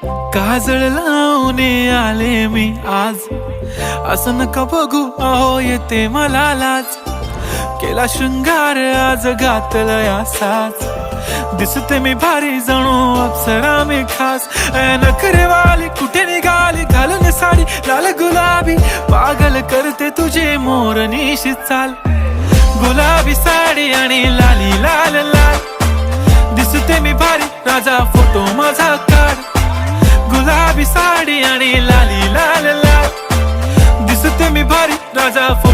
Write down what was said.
काजळ लावून आले मी आज, असं नका बघू अहो येते मला लाज. केला शृंगार आज घातला साज, दिसते मी भारी जणू अप्सरा मी खास. नखरेवाली कुठे निघाली घालून साडी लाल गुलाबी, पागल करते तुझे मोरनीशी चाल. गुलाबी साडी आणि लाली लाल लाल, दिसते मी भारी राजा फोटो माझा काढ. गुलाबी साडी आणि लाली लाल लाल, दिसते मी भारी राजा फोटो